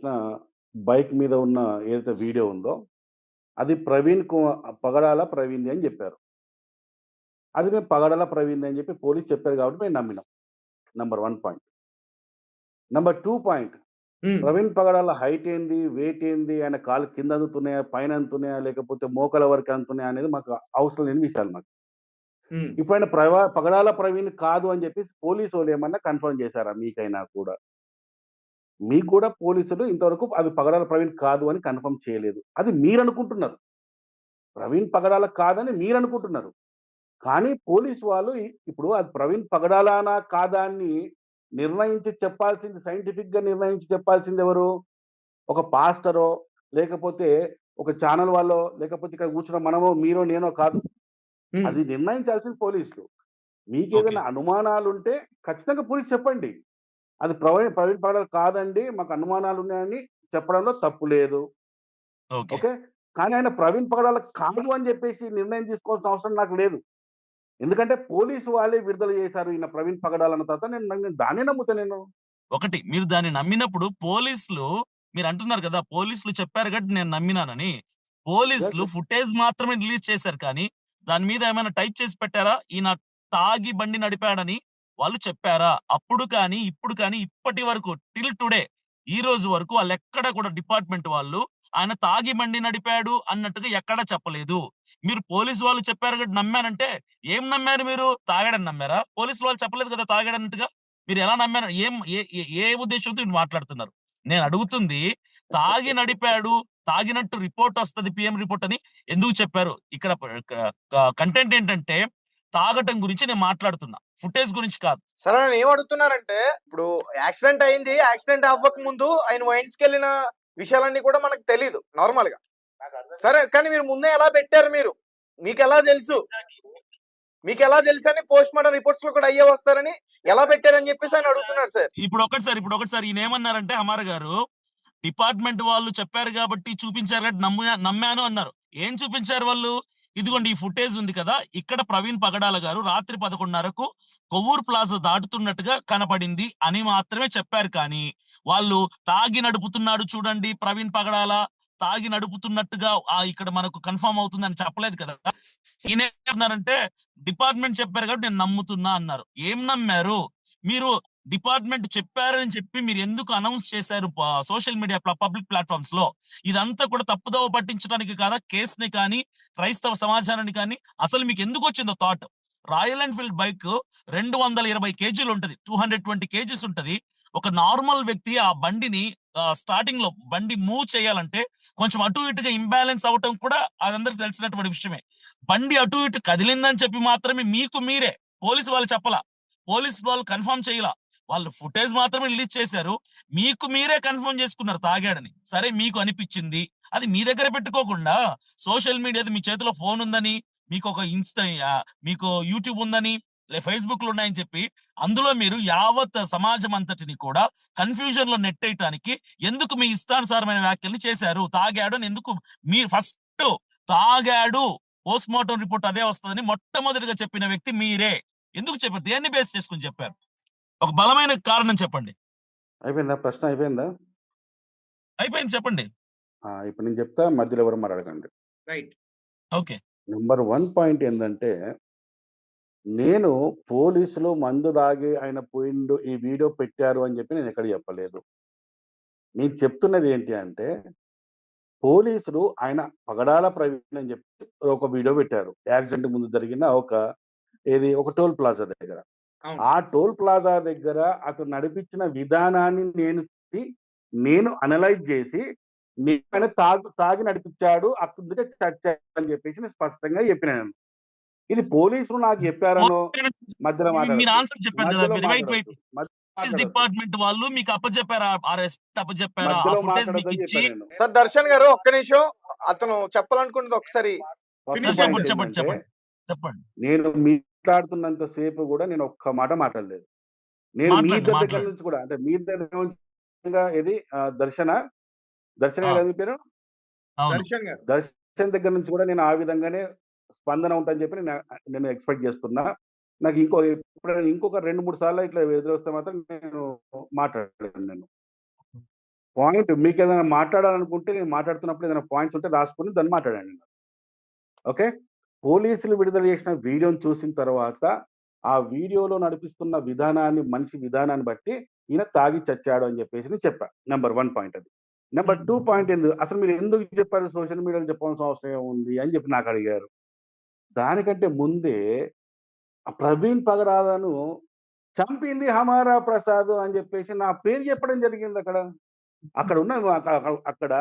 చేసిన బైక్ మీద ఉన్న ఏదైతే వీడియో ఉందో, అది పగడాల ప్రవీణ్‌ది అని జెప్పారు. అది మేము పగడాల ప్రవీణ్‌ది అని జెప్పి పోలీస్ చెప్పారు కాబట్టి మేము నమ్మినాం. Number 1 point. Number 2 point, hmm. Praveen Pagadala height ఏంది? వెయిట్ ఏంది? ఆయన కాళ్ళు కింద అందుతున్నాయా? పైన అందుతున్నాయా? లేకపోతే మోకాళ్ళ వరకు అందుతున్నాయా? అనేది మాకు అవసరం లేని విషయాలు మాకు. హ్మ్. ఇప్పుడు ఆయన పగడాల ప్రవీణ్ కాదు అని జెప్పేసి పోలీసోళ్ళు ఏమన్నా కన్ఫర్మ్ చేసారా మీకైనా కూడా? మీకు గూడా పోలీసులు ఇంతవరకు అది పగడాల ప్రవీణ్ కాదు అని కన్ఫర్మ్ చేయలేదు. అది మీరనుకుంటున్నారు. ప్రవీణ్ పగడాల కాదని మీరనుకుంటున్నారు. కానీ పోలీస్ వాళ్ళు ఇప్పుడు అది ప్రవీణ్ పగడాలానా? కాదా? అని నిర్ణయించి చెప్పాల్సింది, సైంటిఫిక్‌గా నిర్ణయించి చెప్పాల్సిందెవరు? ఒక పాస్టరో, లేకపోతే ఒక ఛానల్ వాళ్ళో, లేకపోతే ఇక్కడ కూర్చున్న మనమో, మీరో, నేనో కాదు. హ్మ్. అది నిర్ణయించాల్సింది పోలీసులు. ఓకే. మీకేదైనా అనుమానాలుంటే ఖచ్చితంగా పోలీస్ చెప్పండి. అది ప్రవీణ్ పగడాల కాదండి, మాకు అనుమానాలున్నాయని చెప్పడంలో తప్పు లేదు. ఓకే. ఓకే. కానీ ఆయన ప్రవీణ్ పగడాల కాదు అని జెప్పేసి నిర్ణయం తీసుకోవాల్సిన అవసరం నాకు లేదు. ఎందుకంటే పోలీసు వాళ్ళే విడుదల చేశారు ఈయన ప్రవీణ్ పగడాల్ అన్న తర్వాత నేను దాన్నే నమ్ముతా నేను. ఒకటి మీరు దాన్ని నమ్మినప్పుడు పోలీసులు మీరంటున్నారు కదా! పోలీసులు చెప్పారు కాబట్టి నేను నమ్మినానని. యెస్. పోలీసులు యెస్. ఫుటేజ్ మాత్రమే రిలీజ్ చేశారు కానీ, దాని మీద ఏమైనా టైప్ చేసి పెట్టారా? ఈయన తాగి బండి నడిపాడని వాళ్ళు చెప్పారా? అప్పుడు కానీ, ఇప్పుడు కానీ, ఇప్పటి వరకు టిల్ టుడే ఈ రోజు వరకు వాళ్ళెక్కడ కూడా డిపార్ట్‌మెంట్ వాళ్ళు ఆయన తాగి బండి నడిపాడు అన్నట్టుగా ఎక్కడా చెప్పలేదు. మీరు పోలీసు వాళ్ళు చెప్పారు కాబట్టి నమ్మానంటే, ఏం నమ్మారు మీరు? తాగాడని నమ్మారా? పోలీసులు వాళ్ళు చెప్పలేదు కదా! తాగాడన్నట్టుగా. మీరెలా నమ్మారు? ఏం ఏ ఏ ఏ ఉద్దేశ్యంతో మీరు మాట్లాడుతున్నారు? నేనడుగుతుంది తాగి నడిపాడు, తాగినట్టు రిపోర్టొస్తది పీఎం రిపోర్ట్ అని ఎందుకు చెప్పారు? ఇక్కడ ప క క కంటెంట్ ఏంటంటే తాగటం గురించి నేను మాట్లాడుతున్నా. ఫుటేజ్ గురించి కాదు. సరే నేనేమడుగుతున్నానంటే, ఇప్పుడు యాక్సిడెంట్ అయింది. యాక్సిడెంట్ అవ్వక ముందు ఆయన వైన్స్‌కెళ్ళిన విషయాలన్నీ కూడా మనకు తెలీదు నార్మల్‌గా. సరే, కానీ మీరు ముందే ఎలా పెట్టారు మీరు? మీకెలా తెలుసు? మీకెలా తెలుసని పోస్ట్‌మార్టం రిపోర్ట్స్‌లో కూడా అయ్యే వస్తారని ఎలా పెట్టారని చెప్పేసి ఆయన అడుగుతున్నారు సార్. ఇప్పుడొకటి సార్ ఈయనేమన్నారంటే హమార గారు, డిపార్ట్‌మెంట్ వాళ్ళు చెప్పారు గాబట్టి చూపించారు కాబట్టి నమ్మాను అన్నారు. ఏం చూపించారు వాళ్ళు? ఇదిగోండి ఈ ఫుటేజ్ ఉంది కదా! ఇక్కడ ప్రవీణ్ పగడాల గారు రాత్రి 11:30కు కొవ్వూరు ప్లాజా దాటుతున్నట్టుగా కనపడింది అని మాత్రమే చెప్పారు కానీ, వాళ్ళు తాగి నడుపుతున్నాడు చూడండి ప్రవీణ్ పగడాల, తాగి నడుపుతున్నట్టుగా ఇక్కడ మనకు కన్ఫర్మ్ అవుతుందని చెప్పలేదు కదా! ఈయనేమన్నారంటే డిపార్ట్‌మెంట్ చెప్పారు కాబట్టి నేను నమ్ముతున్నా అన్నారు. ఏం నమ్మారు? మీరు డిపార్ట్‌మెంట్ చెప్పారని చెప్పి మీరెందుకు అనౌన్స్ చేశారు సోషల్ మీడియా పబ్లిక్ ప్లాట్‌ఫార్మ్స్‌లో? ఇదంతా కూడా తప్పుదోవ పట్టించడానికి కాదా? కేస్‌ని కానీ, క్రైస్తవ సమాజాన్ని కానీ అసలు మీకెందుకొచ్చిందో థాట్? రాయల్ ఎన్‌ఫీల్డ్ బైక్ 220 కేజీలుంటది. 220 కేజీస్ ఉంటది. ఒక నార్మల్ వ్యక్తి ఆ బండిని స్టార్టింగ్‌లో బండి మూవ్ చేయాలంటే కొంచెం అటు ఇటుగా ఇంబాలెన్స్ అవ్వటం కూడా అదందరికి తెలిసినటువంటి విషయమే. బండి అటు ఇటు కదిలిందని చెప్పి మాత్రమే మీకు మీరే పోలీసు వాళ్ళు చెప్పలా. పోలీసు వాళ్ళు కన్ఫర్మ్ చేయలా. వాళ్ళు ఫుటేజ్ మాత్రమే రిలీజ్ చేశారు. మీకు మీరే కన్ఫర్మ్ చేసుకున్నారు తాగాడని. సరే మీకు అనిపిచ్చింది. అది మీ దగ్గర పెట్టుకోకుండా సోషల్ మీడియాది మీ చేతిలో ఫోన్ ఉందని, మీకొక మీకు యూట్యూబ్ ఉందని, ఫేస్‌బుక్‌లు ఉన్నాయని చెప్పి అందులో మీరు యావత్ సమాజం అంతటిని కూడా కన్‌ఫ్యూజన్‌లో నెట్టేయటానికి ఎందుకు మీ ఇష్టానుసారమైన వ్యాఖ్యల్ని చేశారు? తాగాడు అని ఎందుకు మీరు ఫస్టు తాగాడు పోస్ట్‌మార్టం రిపోర్ట్ అదే వస్తదని మొట్టమొదటిగా చెప్పిన వ్యక్తి మీరే. ఎందుకు చెప్పారు? దేన్ని బేస్ చేసుకొని చెప్పారు? ఒక బలమైన కారణం చెప్పండి. అయిపోయిందా? ప్రశ్న అయిపోయిందా? అయిపోయింది చెప్పండి. ఇప్పుడు నేను చెప్తా, మధ్యలో ఎవరు మాట్లాడకండి. రైట్. ఓకే. నంబర్ 1 పాయింట్ ఏందంటే, నేను పోలీసులు మందు తాగి ఆయన పోయిండు, ఈ వీడియో పెట్టారు అని చెప్పి నేనెక్కడ చెప్పలేదు. నేను చెప్తున్నది ఏంటి అంటే, పోలీసులు ఆయన పగడాల ప్రవీణ్ అని చెప్పి ఒక వీడియో పెట్టారు. యాక్సిడెంట్ ముందు జరిగిన ఒక టోల్ ప్లాజా దగ్గర. అవును. ఆ టోల్ ప్లాజా దగ్గర అతను నడిపించిన విధానాన్ని నేను అనలైజ్ చేసి, ఆయన తాగి నడిపించాడు. అందుకే చచ్చాడు అని చెప్పేసి నేను స్పష్టంగా చెప్పినా నేను. ఇది పోలీసులు నాకు చెప్పారనో మధ్యలో మీరు మాట్లాడొద్దు. ఆన్సర్ చెప్పారు కదా! మధ్యలో వెయిట్. మాట్లాడొద్దు. మధ్యలో పోలీస్ మాట్లాడొద్దు. డిపార్ట్‌మెంట్ వాళ్ళు మీకు అప్పజెప్పారా? ఆ రెస్పెక్ట్ అప్పజెప్పారా? ఆ మధ్యలో ఫుటేజ్ మాట్లాడొద్దని మీకిచ్చి చెప్పా నేను. సార్ దర్శన్ గారు ఒక్క నిమిషం. అతను చెప్పాలనుకున్నది ఒకసారి ఫస్ట్ ఫినిష్ పాయింట్ చేసేయండి. ఏందంటే, చెప్పండి. నేను మాట్లాడుతున్నంత సేపు గూడా నేను ఒక్క మాట మాట్లాడలేదు. నేను మీ ఇద్దరి దగ్గర మాట్లాడండి. నుంచి కూడా, అంటే మీ దగ్గర నుంచి ఏది దర్శనా? దర్శన్ ఆ! గారు ఏం పేరు? అవును. దర్శన్ గారు. దర్శన్ దగ్గర నుంచి కూడా నేను ఆ విధంగానే స్పందన ఉంటదని చెప్పి నేను ఎక్స్‌పెక్ట్ చేస్తున్నా. నాకు ఎప్పుడైనా ఇంకొక 2, 3 సార్లు ఇట్లా ఎదురొస్తే మాత్రం నేను మాట్లాడను నేను. పాయింట్ మీకేదైనా మాట్లాడాలనుకుంటే నేను మాట్లాడుతున్నప్పుడు ఏదైనా పాయింట్స్ ఉంటే రాసుకొని దాన్ని మాట్లాడండి. ఓకే. పోలీసులు విడుదల చేసిన వీడియోని చూసిన తర్వాత, ఆ వీడియోలో నడిపిస్తున్న విధానాన్ని మనిషి విధానాన్ని బట్టి ఈయన తాగి చచ్చాడు అని చెప్పేసి నేను చెప్పా. నంబర్ 1 పాయింట్ అది. నంబర్ 2 పాయింట్ అసలు మీరు ఎందుకు చెప్పారు సోషల్ మీడియాలో చెప్పాల్సిన అవసరం ఏముంది అని చెప్పి నాకడిగారు. దానికంటే ముందే ఆ ప్రవీణ్ పగడాలను చంపింది హమారా ప్రసాద్ అని చెప్పేసి నా పేరు చెప్పడం జరిగిందక్కడ. అక్కడ ఉన్న అక్కడ